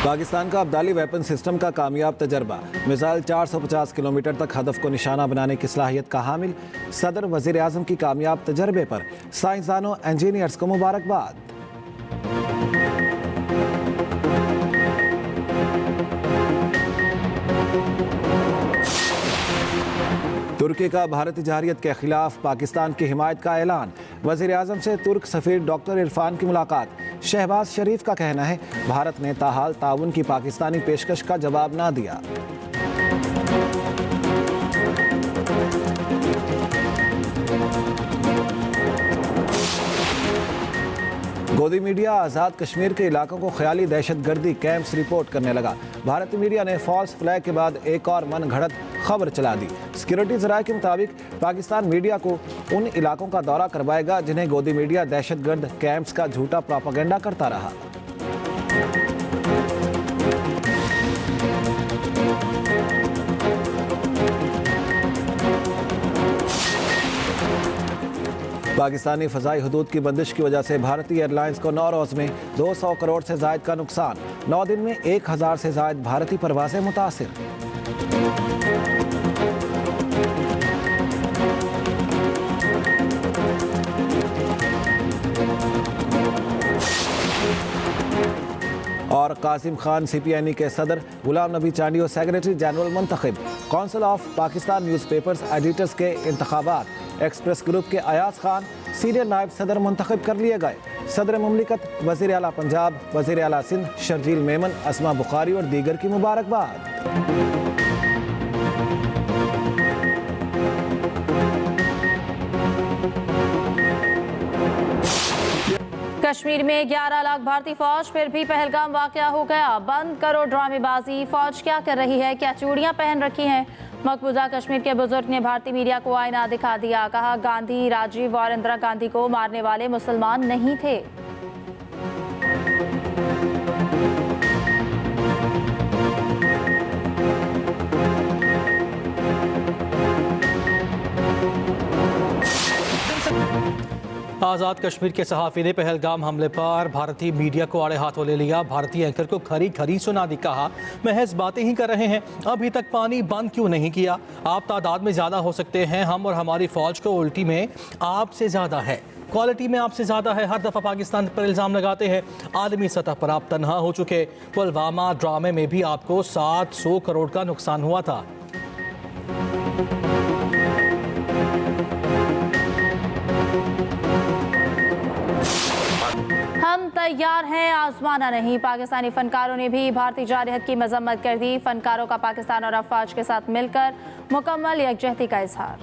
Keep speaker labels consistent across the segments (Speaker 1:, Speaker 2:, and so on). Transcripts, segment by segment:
Speaker 1: पाकिस्तान का Abdali weapon system का कामयाब तजर्बा। मिसाइल 450 किलोमीटर तक हदफ को निशाना बनाने की सलाहियत का हामिल। सदर वजीर आजम की कामयाब तजर्बे पर साइंसदानों इंजीनियर्स को मुबारकबाद। तुर्की का भारतीय जहरियत के खिलाफ पाकिस्तान की हिमायत का ऐलान। वजीर आजम से तुर्क सफीर डॉक्टर इरफान की मुलाकात। शहबाज शरीफ का कहना है भारत ने ताहाल ताउन की पाकिस्तानी पेशकश का जवाब ना दिया। गोदी मीडिया आज़ाद कश्मीर के इलाकों को ख्याली दहशतगर्दी कैंप्स रिपोर्ट करने लगा। भारतीय मीडिया ने फॉल्स फ्लैग के बाद एक और मन घड़त खबर चला दी। सिक्योरिटी ज़राए के मुताबिक पाकिस्तान मीडिया को उन इलाकों का दौरा करवाएगा जिन्हें गोदी मीडिया दहशतगर्द कैंप्स का झूठा प्रोपेगेंडा करता रहा। पाकिस्तानी फ़ज़ाई हदूद की बंदिश की वजह से भारतीय एयरलाइंस को 9 रोज़ में 200 करोड़ से ज़ायद का नुकसान। 9 दिन में 1000 से ज़ायद भारतीय परवाज़ें मुतासिर। और कासिम खान CPNE के सदर, गुलाम नबी चांडियो सेक्रेटरी जनरल मुंतखब। Council of Pakistan Newspapers Editors के इंतखाबात। एक्सप्रेस ग्रुप के अयाज खान सीनियर नायब सदर मुंतखब कर लिए गए। सदर मुमलिकत, वज़ीर आला पंजाब, वज़ीर आला सिंध शर्जील मेमन, अस्मा बुखारी और दीगर की मुबारकबाद।
Speaker 2: कश्मीर में 11 लाख भारतीय फौज, फिर भी पहलगाम वाकया हो गया। बंद करो ड्रामेबाजी। फौज क्या कर रही है? क्या चूड़ियां पहन रखी हैं? मकबूजा कश्मीर के बुजुर्ग ने भारतीय मीडिया को आईना दिखा दिया। कहा गांधी, राजीव और इंदिरा गांधी को मारने वाले मुसलमान नहीं थे।
Speaker 3: आज़ाद कश्मीर के सहाफ़ी ने पहलगाम हमले पर भारतीय मीडिया को आड़े हाथों ले लिया। भारतीय एंकर को खरी खरी सुना दी। कहा महज बातें ही कर रहे हैं, अभी तक पानी बंद क्यों नहीं किया? आप तादाद में ज़्यादा हो सकते हैं, हम और हमारी फ़ौज को उल्टी में आपसे ज़्यादा है, क्वालिटी में आपसे ज़्यादा है। हर दफ़ा पाकिस्तान पर इल्ज़ाम लगाते हैं। आलमी सतह पर आप तनहा हो चुके। पुलवामा ड्रामे में भी आपको 700 करोड़ का नुकसान हुआ था।
Speaker 2: हम तैयार हैं, आजमाना नहीं। पाकिस्तानी फनकारों ने भी भारतीय जारहत की मजम्मत कर दी। फनकारों का पाकिस्तान और अफवाज के साथ मिलकर मुकम्मल यकजहती का इजहार।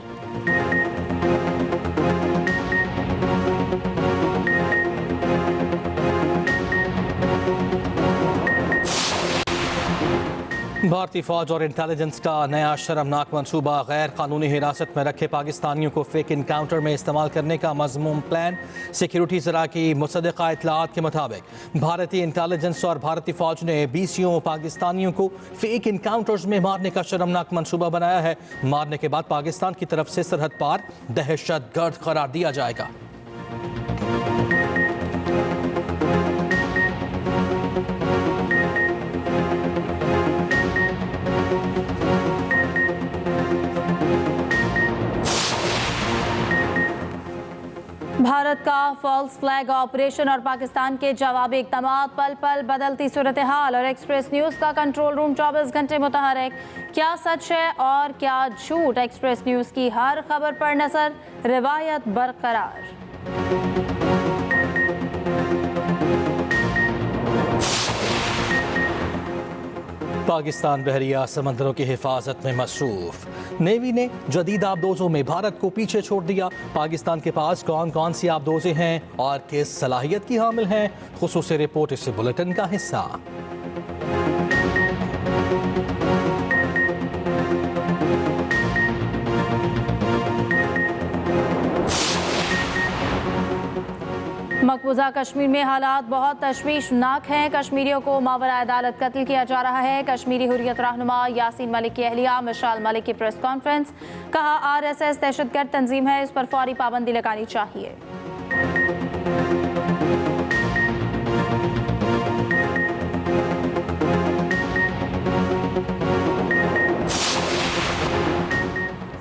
Speaker 3: भारतीय फौज और इंटेलिजेंस का नया शर्मनाक मंसूबा। गैर कानूनी हिरासत में रखे पाकिस्तानियों को फेक इनकाउंटर में इस्तेमाल करने का मज़मूम प्लान। सिक्योरिटी ज़रा की मुसद्दक़ा इत्तलात के मुताबिक भारतीय इंटेलिजेंस और भारतीय फौज ने 20 पाकिस्तानियों को फेक इनकाउंटर्स में मारने का शर्मनाक मंसूबा बनाया है। मारने के बाद पाकिस्तान की तरफ से सरहद पार दहशतगर्द करार दिया जाएगा।
Speaker 2: भारत का फॉल्स फ्लैग ऑपरेशन और पाकिस्तान के जवाबी इक़दामात, पल पल बदलती सूरत हाल और एक्सप्रेस न्यूज़ का कंट्रोल रूम 24 घंटे मुतहरक। क्या सच है और क्या झूठ? एक्सप्रेस न्यूज़ की हर खबर पर नजर, रिवायत बरकरार।
Speaker 3: पाकिस्तान बहरिया समंदरों की हिफाजत में मसरूफ। नेवी ने जदीद आबदोजों में भारत को पीछे छोड़ दिया। पाकिस्तान के पास कौन कौन सी आबदोजें हैं और किस सलाहियत की हामिल हैं? खुसूसी रिपोर्ट इस बुलेटिन का हिस्सा।
Speaker 2: मकबूजा कश्मीर में हालात बहुत तशवीशनाक हैं। कश्मीरियों को मावरा अदालत कत्ल किया जा रहा है। कश्मीरी हुर्रियत रहनुमा यासीन मलिक की अहलिया मिशाल मलिक की प्रेस कॉन्फ्रेंस। कहा RSS दहशतगर्द तंजीम है, इस पर फौरी पाबंदी लगानी चाहिए।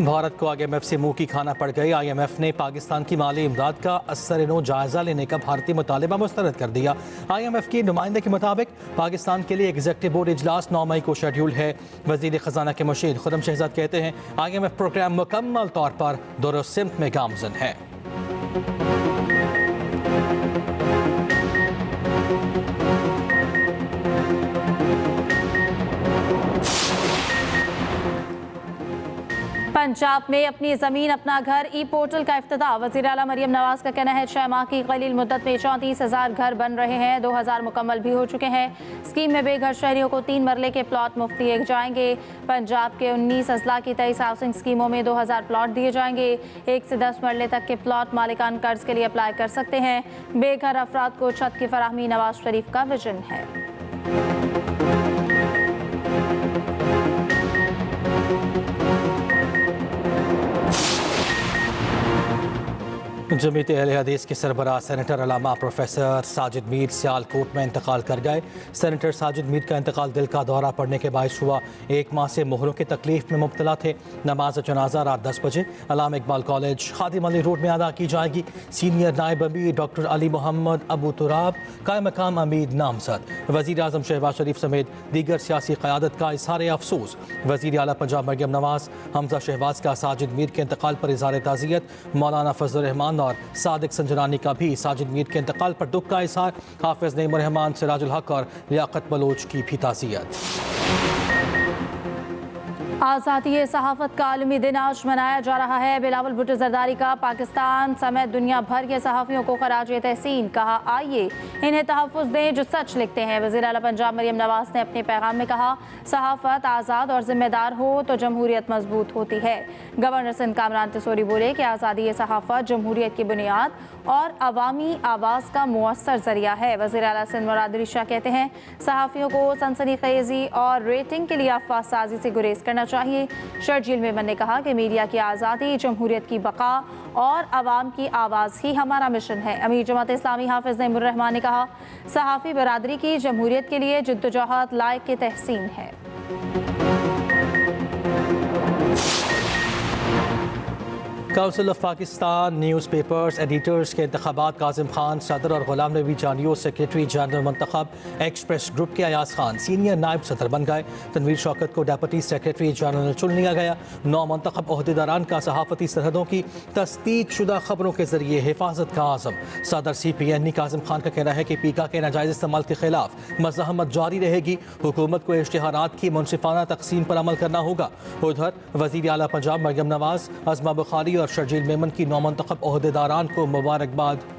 Speaker 3: भारत को IMF से मुंह की खाना पड़ गई। IMF ने पाकिस्तान की माली इमदाद का असर-ए-नौ जायजा लेने का भारतीय मुतालिबा मुस्तरद कर दिया। IMF की नुमाइंदे के मुताबिक पाकिस्तान के लिए एग्जीक्यूटिव बोर्ड इजलास 9 मई को शेड्यूल है। वजीर खजाना के मुशीर खुर्रम शहजाद कहते हैं IMF प्रोग्राम मुकम्मल तौर पर दुरुस्त सिमत में गामजन है।
Speaker 2: पंजाब में अपनी ज़मीन अपना घर ई पोर्टल का इफ्तिताह। वज़ीर आला मरियम नवाज का कहना है 6 माह की कलील मुद्दत में 34,000 घर बन रहे हैं, 2,000 मुकम्मल भी हो चुके हैं। स्कीम में बेघर शहरियों को 3 मरले के प्लॉट मुफ्त दिए जाएंगे। पंजाब के 19 अजला की 23 हाउसिंग स्कीमों में 2,000 प्लॉट दिए जाएंगे। 1 से 10 मरले तक के प्लॉट मालिकान कर्ज के लिए अप्लाई कर सकते हैं। बेघर अफराद को छत की फराहमी नवाज शरीफ का विजन है।
Speaker 3: जमीयत अहले हदीस के सरबराह सेनेटर अल्लामा प्रोफेसर साजिद मीर सियालकोट में इंतकाल कर गए। सेनेटर साजिद मीर का इंतकाल दिल का दौरा पड़ने के बायस हुआ। 1 माह से मोहरों की तकलीफ में मुब्तला थे। नमाज जनाजा रात 10 बजे अल्लामा इकबाल कॉलेज खादिम अली रोड में अदा की जाएगी। सीनियर नायब अमीर डॉक्टर अली मोहम्मद अबू तुराब का मकाम अमीर नामजद। वज़ीर आज़म शहबाज शरीफ समेत दीगर सियासी क़यादत का इज़हार अफसोस। वज़ीर आला पंजाब मरियम नवाज हमजा शहबाज का साजिद मीर के इंतकाल पर इज़हार ताज़ियत। मौलाना फजल रहमान और सादिक संजरानी का भी साजिद मीर के इंतकाल पर दुख का इज़हार। हाफिज नईम रहमान, सिराजुल हक और लियाकत बलोच की भी ताज़ियत।
Speaker 2: आज़ादी सहाफ़त का आलमी दिन आज मनाया जा रहा है। बिलावल भुट्टो जरदारी का पाकिस्तान समेत दुनिया भर के सहाफ़ियों को खराज तहसीन। कहा आइए इन्हें तहफ़्फ़ुज़ दें जो सच लिखते हैं। वज़ीर आला पंजाब मरियम नवाज ने अपने पैगाम में कहा सहाफ़त आज़ाद और ज़िम्मेदार हो तो जमहूरियत मजबूत होती है। गवर्नर सिंध कामरान तिसोरी बोले कि आज़ादी सहाफ़त जमहूरियत की बुनियाद और अवामी आवाज़ का मुअस्सर ज़रिया है। वज़ीर आला सिंध मुराद अली शाह कहते हैं सहाफ़ियों को सनसनीखेज़ी और रेटिंग के लिए अफवाह साजी से गुरेज करना चाहिए। शर्जील मेमन ने कहा कि मीडिया की आज़ादी, जमहूरियत की बका और आवाम की आवाज़ ही हमारा मिशन है। अमीर जमात इस्लामी हाफिज नईम रहमान ने कहा सहाफ़ी बरादरी की जमहूरियत के लिए जिद्दोजहद लायक के तहसीन है।
Speaker 3: Council of Pakistan newspapers editors के इंतखाबात काजिम खान सदर और गुलाम नबी चांडियो सेक्रेटरी जनरल मंतखब। एक्सप्रेस ग्रुप के अयाज खान सीनियर नायब सदर बन गए। तनवीर शौकत को डेप्यूटी सेक्रेटरी जनरल चुन लिया गया। 9 मंतखब ओहदेदारान का सहाफ़ती सरहदों की तस्दीक शुदा खबरों के जरिए हिफाजत का आज़म। सदर CPN काजिम खान का कहना है कि पीका के नाजायज़ इस्तेमाल के खिलाफ मज़ाहमत जारी रहेगी। हुकूमत को इश्तिहारात की मुनसिफाना तकसीम पर अमल करना होगा। उधर वज़ीर आला पंजाब मरियम नवाज, अज़मा बुखारी और शर्जील मेमन की 9 मंतखब ओहदेदारान को मुबारकबाद।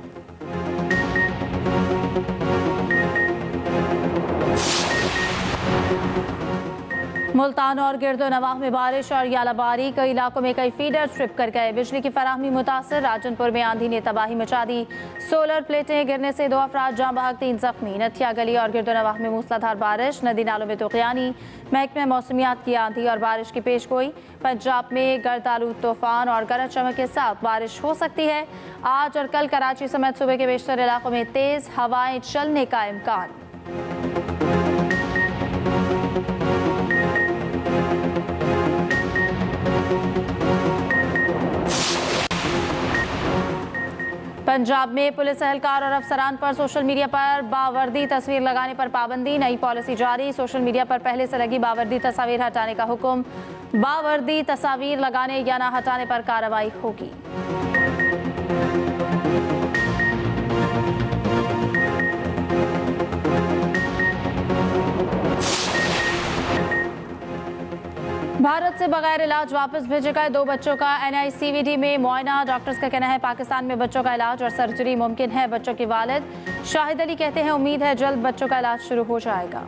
Speaker 2: मुल्तान और गिरदो नवाह में बारिश और यालाबारी, कई इलाकों में कई फीडर ट्रिप कर गए। बिजली की फराहमी मुतासर। राजनपुर में आंधी ने तबाही मचा दी। सोलर प्लेटें गिरने से 2 अफराद जाँ बहक, 3 जख्मी। नथिया गली और गिरदो नवाह में मूसलाधार बारिश, नदी नालों में तूफ़ानी। महकमे मौसमियात की आंधी और बारिश की पेशगोई। पंजाब में गर्द आलूद तूफान और गरज चमक के साथ बारिश हो सकती है। आज और कल कराची समेत सूबे के बेशतर इलाकों में तेज़ हवाएं चलने का इम्कान। पंजाब में पुलिस एहलकार और अफसरान पर सोशल मीडिया पर बावर्दी तस्वीर लगाने पर पाबंदी। नई पॉलिसी जारी। सोशल मीडिया पर पहले से लगी बावर्दी तस्वीर हटाने का हुक्म। बावर्दी तस्वीर लगाने या न हटाने पर कार्रवाई होगी। भारत से बगैर इलाज वापस भेजे गए 2 बच्चों का NICVD में मुआयना। डॉक्टर्स का कहना है पाकिस्तान में बच्चों का इलाज और सर्जरी मुमकिन है। बच्चों के वालिद शाहिद अली कहते हैं उम्मीद है जल्द बच्चों का इलाज शुरू हो जाएगा।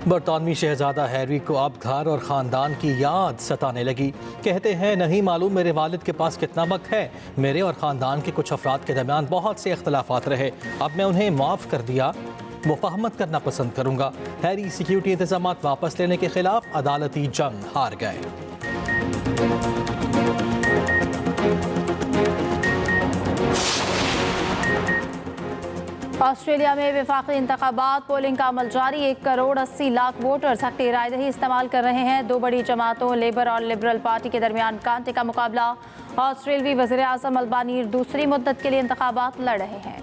Speaker 3: बरतानवी शहजादा हैरी को अब घर और ख़ानदान की याद सताने लगी। कहते हैं नहीं मालूम मेरे वालिद के पास कितना वक्त है। मेरे और ख़ानदान के कुछ अफराद के दरमियान बहुत से इख्तलाफात रहे, अब मैं उन्हें माफ़ कर दिया, मुफाहमत करना पसंद करूँगा। हैरी सिक्योरिटी इंतजाम वापस लेने के खिलाफ अदालती जंग हार गए।
Speaker 2: ऑस्ट्रेलिया में वफाकी इंतखाबात पोलिंग का अमल जारी। 1 करोड़ 80 लाख वोटर्स हक़ रायदही इस्तेमाल कर रहे हैं। 2 बड़ी जमातों लेबर और लिबरल पार्टी के दरमियान कांटे का मुकाबला। ऑस्ट्रेलवी वज़ीर आज़म अल्बानी दूसरी मुद्दत के लिए इंतखाबात लड़ रहे हैं।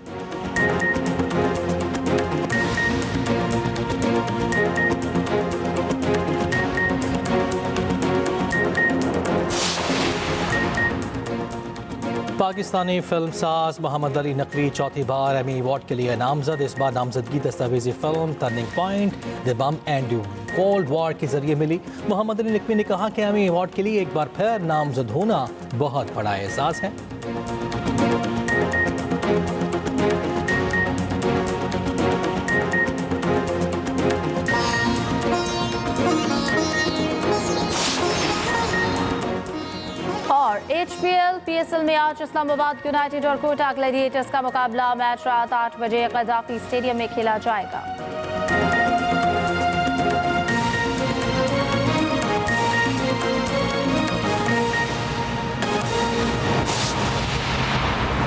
Speaker 3: पाकिस्तानी फिल्मसाज मोहम्मद अली नकवी चौथी बार एमी अवार्ड के लिए नामजद। इस बार नामजदगी दस्तावेजी film Turning Point the Bomb and Cold War के जरिए मिली। मोहम्मद अली नकवी ने कहा कि एमी अवार्ड के लिए एक बार फिर नामजद होना बहुत बड़ा एहसास है।
Speaker 2: और HPL PSL में आज इस्लामाबाद यूनाइटेड और कोटा ग्लैडिएटर्स का मुकाबला। मैच रात 8 बजे गद्दाफी स्टेडियम में खेला जाएगा।